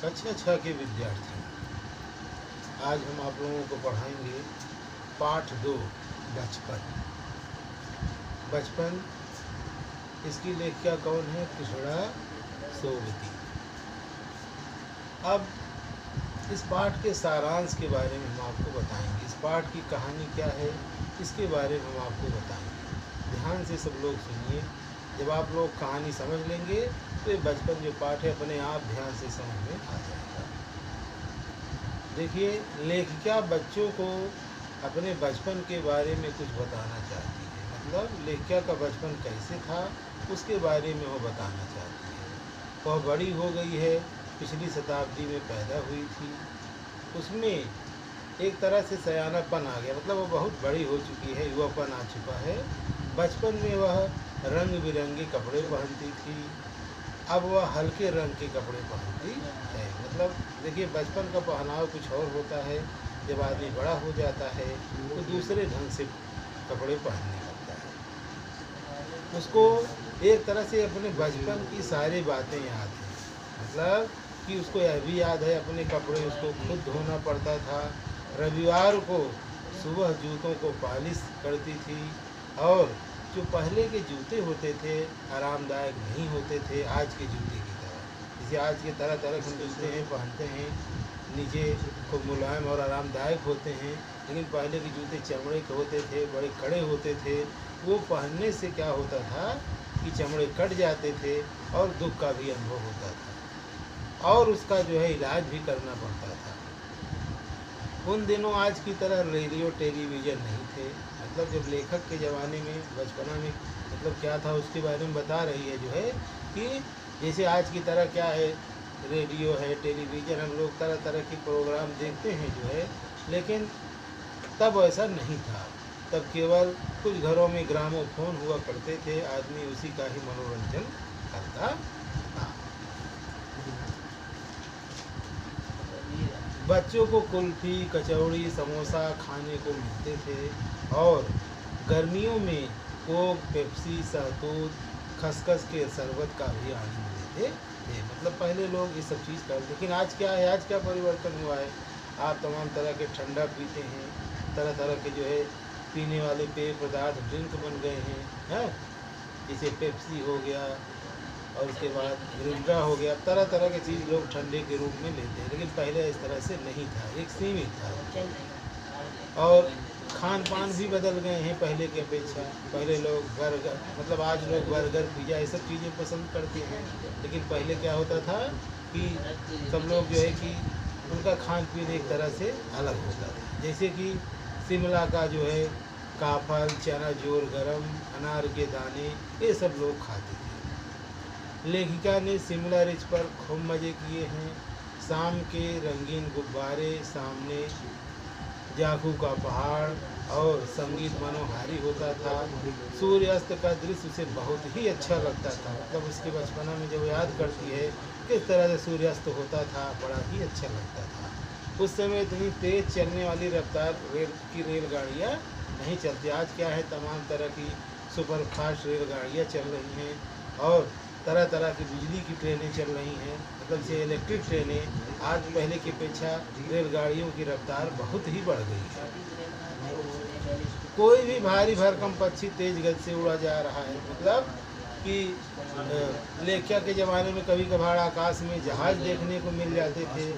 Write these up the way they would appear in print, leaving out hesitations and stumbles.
कक्षा 6 के विद्यार्थी, आज हम आप लोगों को पढ़ाएंगे पाठ 2 बचपन। बचपन इसकी लेखिका कौन है? कृष्णा सोबती। अब इस पाठ के सारांश के बारे में हम आपको बताएंगे। इस पाठ की कहानी क्या है इसके बारे में हम आपको बताएंगे। ध्यान से सब लोग सुनिए। जब आप लोग कहानी समझ लेंगे तो ये बचपन जो पाठ है अपने आप ध्यान से समझ में आ जाएगा। देखिए, लेखिका बच्चों को अपने बचपन के बारे में कुछ बताना चाहती है। मतलब लेखिका का बचपन कैसे था उसके बारे में वो बताना चाहती है। वह बड़ी हो गई है, पिछली शताब्दी में पैदा हुई थी। उसमें एक तरह से सयानापन आ गया, मतलब वो बहुत बड़ी हो चुकी है, युवापन आ चुका है। बचपन में वह रंग बिरंगे कपड़े पहनती थी, अब वह हल्के रंग के कपड़े पहनती है। मतलब देखिए, बचपन का पहनाव कुछ और होता है, जब आदमी बड़ा हो जाता है तो दूसरे ढंग से कपड़े पहनने लगता है। उसको एक तरह से अपने बचपन की सारी बातें याद हैं। मतलब कि उसको यह भी याद है अपने कपड़े उसको खुद धोना पड़ता था। रविवार को सुबह जूतों को पॉलिश करती थी, और जो पहले के जूते होते थे आरामदायक नहीं होते थे आज के जूते की तरह। जैसे आज के तरह तरह के जूते हैं पहनते हैं, नीचे खूब मुलायम और आरामदायक होते हैं, लेकिन पहले के जूते चमड़े के होते थे, बड़े कड़े होते थे। वो पहनने से क्या होता था कि चमड़े कट जाते थे और दुख का भी अनुभव होता था, और उसका जो है इलाज भी करना पड़ता था। उन दिनों आज की तरह रेडियो टेलीविज़न नहीं थे। मतलब जब लेखक के ज़माने में बचपना में मतलब क्या था उसके बारे में बता रही है जो है कि जैसे आज की तरह क्या है, रेडियो है, टेलीविज़न, हम लोग तरह तरह के प्रोग्राम देखते हैं जो है, लेकिन तब ऐसा नहीं था। तब केवल कुछ घरों में ग्रामोफोन हुआ करते थे, आदमी उसी का ही मनोरंजन करता था। बच्चों को कुल्फी, कचौड़ी, समोसा खाने को मिलते थे, और गर्मियों में कोक, पेप्सी, शहतूत, खसखस के शरबत का भी आनंद लेते थे। मतलब पहले लोग ये सब चीज़ करते, लेकिन आज क्या है, आज क्या परिवर्तन हुआ है। आप तमाम तरह के ठंडा पीते हैं, तरह तरह के जो है पीने वाले पेय पदार्थ ड्रिंक बन गए हैं, जैसे पेप्सी हो गया और उसके बाद मिरिंडा हो गया। तरह तरह की चीज़ लोग ठंडे के रूप में लेते हैं, लेकिन पहले इस तरह से नहीं था, एक सीमित था। और खान पान भी बदल गए हैं पहले की अपेक्षा। पहले लोग बर्गर, मतलब आज लोग बर्गर, पिज़्ज़ा ये सब चीज़ें पसंद करते हैं, लेकिन पहले क्या होता था कि सब लोग जो है कि उनका खान पीन एक तरह से अलग होता था। जैसे कि शिमला का जो है काफल, चना जोर गरम, अनार के दाने, ये सब लोग खाते थे। लेखिका ने शिमला रिज पर खूब मज़े किए हैं। शाम के रंगीन गुब्बारे, सामने जाखू का पहाड़ और संगीत मनोहारी होता था। सूर्यास्त का दृश्य उसे बहुत ही अच्छा लगता था। मतलब उसके बचपना में जब याद करती है किस तरह से सूर्यास्त होता था, बड़ा ही अच्छा लगता था। उस समय इतनी तेज़ चलने वाली रफ्तार रेलगाड़ियाँ नहीं चलती। आज क्या है, तमाम तरह की सुपर फास्ट रेलगाड़ियाँ चल रही हैं, और तरह तरह की बिजली की ट्रेनें चल रही हैं, मतलब से इलेक्ट्रिक ट्रेनें। आज पहले की अपेक्षा रेलगाड़ियों की रफ्तार बहुत ही बढ़ गई है। कोई भी भारी भरकम पक्षी तेज गति से उड़ा जा रहा है। मतलब कि लेखिका के ज़माने में कभी कभार आकाश में जहाज़ देखने को मिल जाते थे,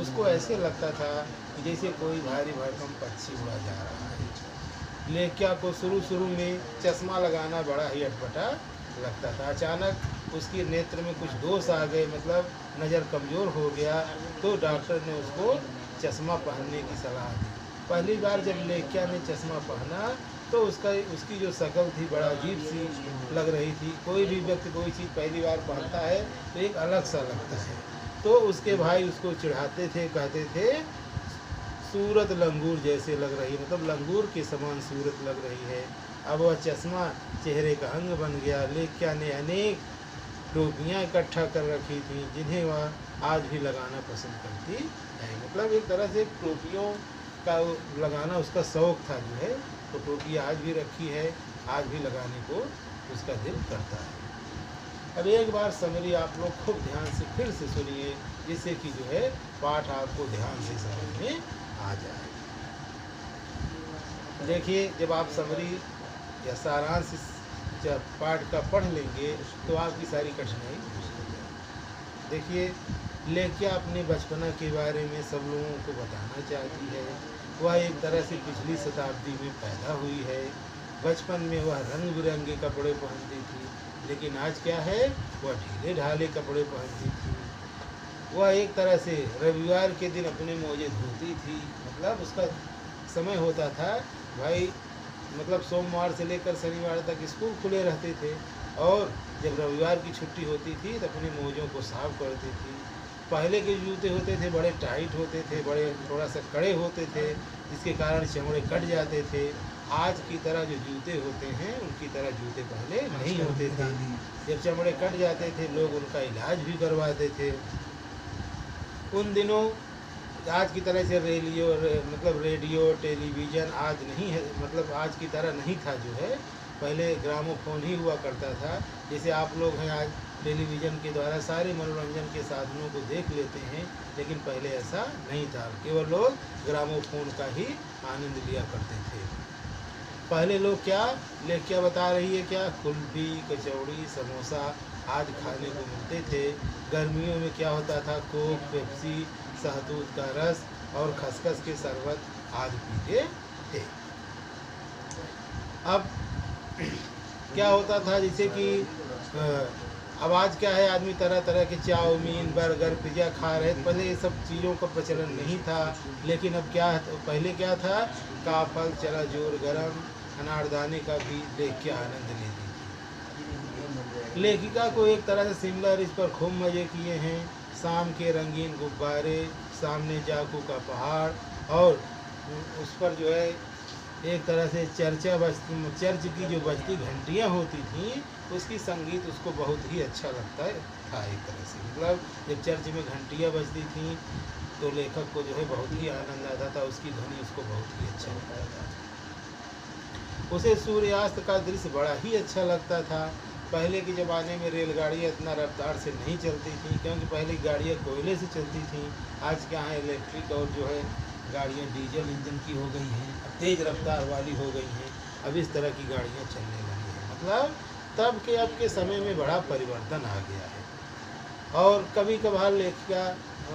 उसको ऐसे लगता था कि जैसे कोई भारी भरकम पक्षी उड़ा जा रहा है। लेखिका को शुरू में चश्मा लगाना बड़ा ही अटपटा लगता था। अचानक उसकी नेत्र में कुछ दोष आ गए, मतलब नज़र कमज़ोर हो गया, तो डॉक्टर ने उसको चश्मा पहनने की सलाह दी। पहली बार जब लेखिका ने चश्मा पहना तो उसकी जो शक्ल थी बड़ा अजीब सी लग रही थी। कोई भी व्यक्ति कोई चीज़ पहली बार पहनता है तो एक अलग सा लगता है। तो उसके भाई उसको चिढ़ाते थे, कहते थे सूरत लंगूर जैसे लग रही, मतलब लंगूर के समान सूरत लग रही है। अब वह चश्मा चेहरे का अंग बन गया। लेखिका ने अनेक टोपियाँ इकट्ठा कर रखी थी, जिन्हें वह आज भी लगाना पसंद करती है। मतलब एक तरह से टोपियों का लगाना उसका शौक़ था जो है, तो टोपी आज भी रखी है, आज भी लगाने को उसका दिल करता है। अब एक बार समरी आप लोग खूब ध्यान से फिर से सुनिए, जिससे कि जो है पाठ आपको ध्यान से समझ में आ जाए। देखिए, जब आप समरी या सारांश जब पाठ का पढ़ लेंगे तो आपकी सारी कठिनाई दूर हो जाएगी। देखिए, लेख्या अपने बचपना के बारे में सब लोगों को बताना चाहती है। वह एक तरह से पिछली शताब्दी में पैदा हुई है। बचपन में वह रंग बिरंगे कपड़े पहनती थी, लेकिन आज क्या है, वह ढीले ढाले कपड़े पहनती थी। वह एक तरह से रविवार के दिन अपने मोजे धोती थी। मतलब उसका समय होता था भाई, मतलब सोमवार से लेकर शनिवार तक स्कूल खुले रहते थे, और जब रविवार की छुट्टी होती थी तो अपने मोजों को साफ करती थी। पहले के जूते होते थे बड़े टाइट होते थे, बड़े थोड़ा सा कड़े होते थे, जिसके कारण चमड़े कट जाते थे। आज की तरह जो जूते होते हैं उनकी तरह जूते पहले नहीं होते थे। जब चमड़े कट जाते थे लोग उनका इलाज भी करवाते थे। उन दिनों आज की तरह से रेडियो टेलीविज़न आज नहीं है, मतलब आज की तरह नहीं था। जो है पहले ग्रामोफोन ही हुआ करता था। जैसे आप लोग हैं आज टेलीविज़न के द्वारा सारे मनोरंजन के साधनों को देख लेते हैं, लेकिन पहले ऐसा नहीं था। केवल लोग ग्रामोफोन का ही आनंद लिया करते थे। पहले लोग क्या बता रही है, क्या कुल्फी, कचौड़ी, समोसा आज खाने को मिलते थे। गर्मियों में क्या होता था, कोक, पेप्सी, शहतूत का रस और खसखस के शरबत आदि पीते थे। अब क्या होता था, जैसे कि अब आज क्या है, आदमी तरह तरह के चाउमीन, बर्गर, पिज़्ज़ा खा रहे थे। पहले ये सब चीज़ों का प्रचलन नहीं था, लेकिन अब क्या, पहले क्या था, काफल, चना जोर, गरम, अनारदाने का भी देख के आनंद लेती थी। लेखिका को एक तरह से सिमिलर इस पर खूब मज़े किए हैं। शाम के रंगीन गुब्बारे, सामने जाकू का पहाड़, और उस पर जो है एक तरह से चर्च की जो बजती घंटियाँ होती थीं, उसकी संगीत उसको बहुत ही अच्छा लगता था। एक तरह से मतलब जब चर्च में घंटियाँ बजती थीं तो लेखक को जो है बहुत ही आनंद आता था, उसकी ध्वनि उसको बहुत ही अच्छा लगता था। उसे सूर्यास्त का दृश्य बड़ा ही अच्छा लगता था। पहले के ज़माने में रेलगाड़ियाँ इतना रफ्तार से नहीं चलती थी, क्योंकि पहले गाड़ियाँ कोयले से चलती थीं। आज क्या है, इलेक्ट्रिक और जो है गाड़ियाँ डीजल इंजन की हो गई हैं, अब तेज़ रफ्तार वाली हो गई हैं। अब इस तरह की गाड़ियाँ चलने लगी हैं। मतलब तब के अब के समय में बड़ा परिवर्तन आ गया है। और कभी कभार लेखिका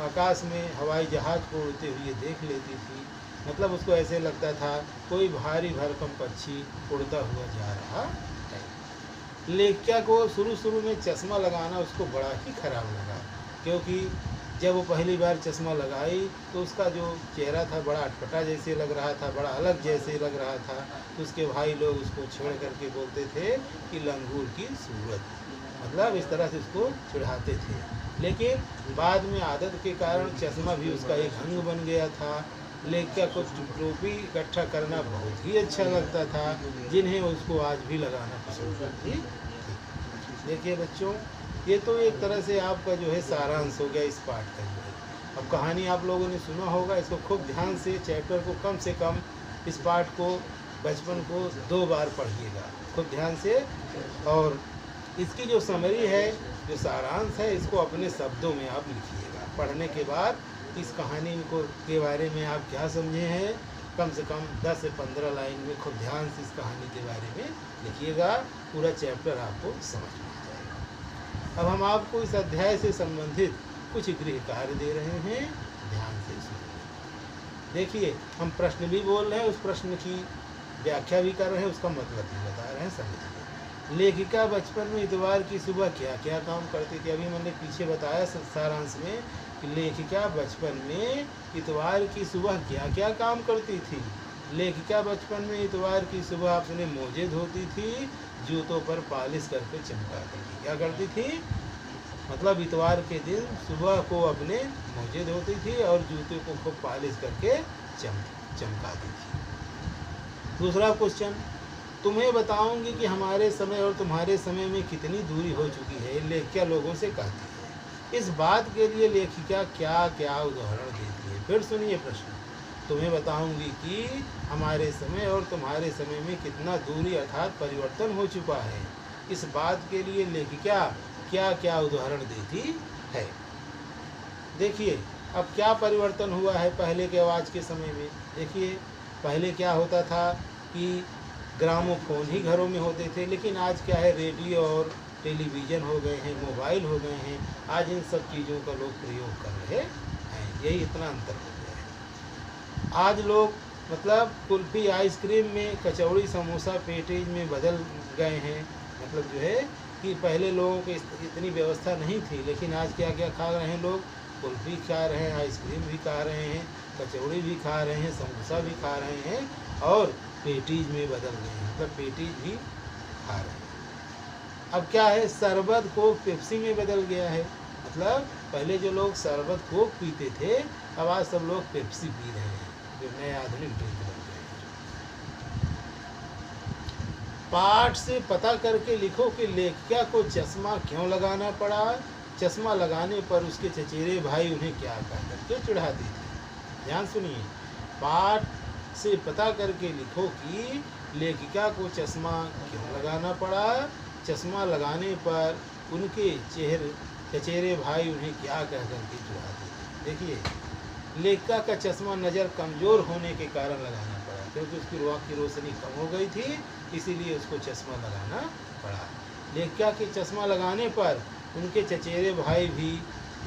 आकाश में हवाई जहाज़ को उड़ते हुए देख लेती थी। मतलब उसको ऐसे लगता था कोई भारी भरकम पक्षी उड़ता हुआ जा रहा है। लेखिका को शुरू में चश्मा लगाना उसको बड़ा ही खराब लगा, क्योंकि जब वो पहली बार चश्मा लगाई तो उसका जो चेहरा था बड़ा अटपटा जैसे लग रहा था, बड़ा अलग जैसे लग रहा था। तो उसके भाई लोग उसको छेड़ करके बोलते थे कि लंगूर की सूरत, मतलब इस तरह से उसको चिढ़ाते थे। लेकिन बाद में आदत के कारण चश्मा भी उसका एक अंग बन गया था। लेखिका को टोपी इकट्ठा करना बहुत ही अच्छा लगता था, जिन्हें उसको आज भी लगाना पसंद करती थी। देखिए बच्चों, ये तो एक तरह से आपका जो है सारांश हो गया इस पाठ का। अब कहानी आप लोगों ने सुना होगा, इसको खूब ध्यान से चैप्टर को कम से कम इस पाठ को बचपन को 2 बार पढ़िएगा खूब ध्यान से। और इसकी जो समरी है, जो सारांश है, इसको अपने शब्दों में आप लिखिएगा। पढ़ने के बाद इस कहानी को के बारे में आप क्या समझे हैं, कम से कम 10 से 15 लाइन में खूब ध्यान से इस कहानी के बारे में लिखिएगा। पूरा चैप्टर आपको समझ में आ जाएगा। अब हम आपको इस अध्याय से संबंधित कुछ गृह कार्य दे रहे हैं, ध्यान से सुनिए। देखिए, हम प्रश्न भी बोल रहे हैं, उस प्रश्न की व्याख्या भी कर रहे हैं, उसका मतलब भी बता रहे हैं, समझिए। लेखिका बचपन में इतवार की सुबह क्या क्या काम करती थी। अभी मैंने पीछे बताया सारांश में कि लेखिका बचपन में इतवार की सुबह क्या क्या काम करती थी। लेखिका बचपन में इतवार की सुबह अपने मोजे धोती थी, जूतों पर पॉलिश करके चमकाती थी। क्या करती थी, मतलब इतवार के दिन सुबह को अपने मोजे धोती थी और जूते को खूब पॉलिश करके चमकाती थी। दूसरा क्वेश्चन, तुम्हें बताऊंगी कि हमारे समय और तुम्हारे समय में कितनी दूरी हो चुकी है, लेखिका लोगों से कहती है। इस बात के लिए लेखिका क्या क्या उदाहरण देती है। फिर सुनिए प्रश्न, तुम्हें बताऊंगी कि हमारे समय और तुम्हारे समय में कितना दूरी अर्थात परिवर्तन हो चुका है। इस बात के लिए लेखिका क्या क्या उदाहरण देती है। देखिए अब क्या परिवर्तन हुआ है पहले के और आज के समय में। देखिए पहले क्या होता था कि ग्रामोफोन ही घरों में होते थे, लेकिन आज क्या है, रेडियो और टेलीविज़न हो गए हैं, मोबाइल हो गए हैं। आज इन सब चीज़ों का लोग प्रयोग कर रहे हैं, यही इतना अंतर हो गया है। आज लोग मतलब कुल्फ़ी आइसक्रीम में, कचौड़ी समोसा पेटीज में बदल गए हैं। मतलब जो है कि पहले लोगों की इतनी व्यवस्था नहीं थी, लेकिन आज क्या क्या खा रहे हैं लोग, कुल्फ़ी खा रहे हैं, आइसक्रीम भी खा रहे हैं, कचौड़ी भी खा रहे हैं, समोसा भी खा रहे हैं और पेटीज में बदल गए हैं, मतलब पेटीज भी खा रहे हैं। अब क्या है, शरबत को पेप्सी में बदल गया है। मतलब पहले जो लोग शरबत कोक पीते थे, अब आज सब लोग पेप्सी पी रहे हैं, जो नए आधुनिक ड्रिंक बन गए हैं। पाठ से पता करके लिखो कि लेखिका को चश्मा क्यों लगाना पड़ा। चश्मा लगाने पर उसके चचेरे भाई उन्हें क्या कह करके चिढ़ाते थे। ध्यान सुनिए, पाठ से पता करके लिखो कि लेखिका को चश्मा क्यों लगाना पड़ा। चश्मा लगाने पर उनके चचेरे भाई उन्हें क्या कह करके चिढ़ाते थे। देखिए लेखिका का चश्मा नज़र कमज़ोर होने के कारण लगाना पड़ा, क्योंकि उसकी आँख की रोशनी कम हो गई थी, इसीलिए उसको चश्मा लगाना पड़ा। लेखिका के चश्मा लगाने पर उनके चचेरे भाई भी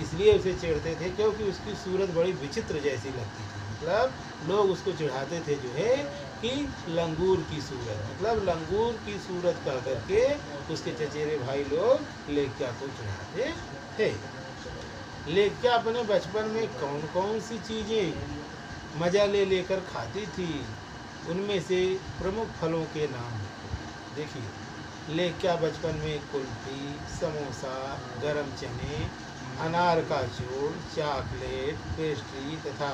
इसलिए उसे चिढ़ते थे क्योंकि उसकी सूरत बड़ी विचित्र जैसी लगती थी। मतलब लोग उसको चिढ़ाते थे जो है कि लंगूर की सूरत, मतलब लंगूर की सूरत कह करके उसके चचेरे भाई लोग लेखिका को चिढ़ाते थे। लेखिका अपने बचपन में कौन कौन सी चीज़ें मज़ा ले लेकर खाती थी, उनमें से प्रमुख फलों के नाम लिखो। देखिए लेखिका बचपन में कुल्फ़ी, समोसा, गरम चने, अनार का जोड़, चॉकलेट, पेस्ट्री तथा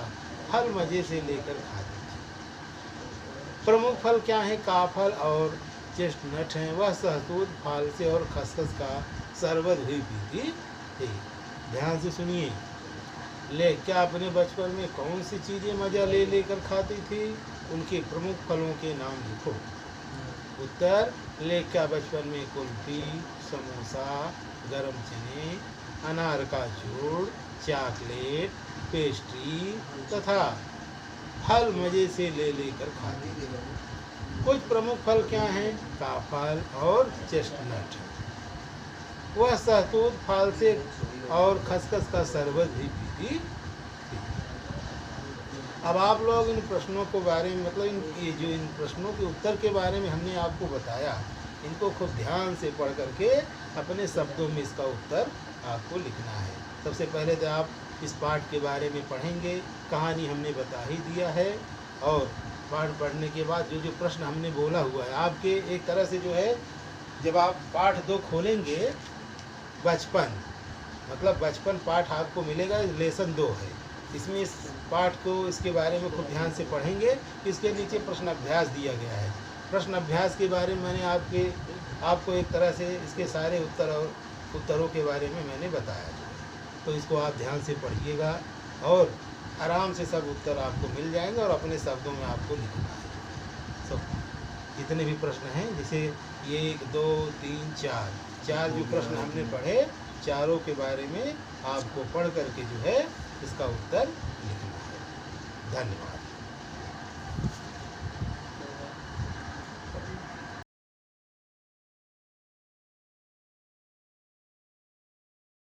फल मज़े से लेकर खाती थी। प्रमुख फल क्या है, काफल और चेस्टनट हैं। वह सहतूत, फालसे और खसखस का शरबत भी पीती थी। ध्यान से सुनिए, लेखिका अपने बचपन में कौन सी चीज़ें मज़ा ले लेकर खाती थी, उनके प्रमुख फलों के नाम लिखो। उत्तर, लेखिका बचपन में कुल्फ़ी, समोसा, गरम चने, अनार का जोड़, चॉकलेट, पेस्ट्री तथा फल मज़े से ले लेकर खाती थी। कुछ प्रमुख फल क्या हैं, काफल और चेस्टनट। वह सहतूत, फालसे और खसखस का शरबत भी पीती थी। अब आप लोग इन प्रश्नों के बारे में, मतलब इन प्रश्नों के उत्तर के बारे में हमने आपको बताया, इनको खूब ध्यान से पढ़ करके अपने शब्दों में इसका उत्तर आपको लिखना है। सबसे पहले तो आप इस पाठ के बारे में पढ़ेंगे, कहानी हमने बता ही दिया है, और पाठ पढ़ने के बाद जो जो प्रश्न हमने बोला हुआ है आपके एक तरह से जो है, जब आप पाठ 2 खोलेंगे, बचपन मतलब बचपन पाठ आपको मिलेगा, लेसन 2 है। इसमें इस पाठ को, इसके बारे में खूब ध्यान से पढ़ेंगे। इसके नीचे प्रश्न अभ्यास दिया गया है। प्रश्न अभ्यास के बारे में मैंने आपको एक तरह से इसके सारे उत्तरों के बारे में मैंने बताया, तो इसको आप ध्यान से पढ़िएगा और आराम से सब उत्तर आपको मिल जाएंगे और अपने शब्दों में आपको लिखना है। सब जितने भी प्रश्न हैं, जैसे 1, 2, 3, 4 जो प्रश्न हमने पढ़े, चारों के बारे में आपको पढ़ करके जो है इसका उत्तर लिखना है। धन्यवाद।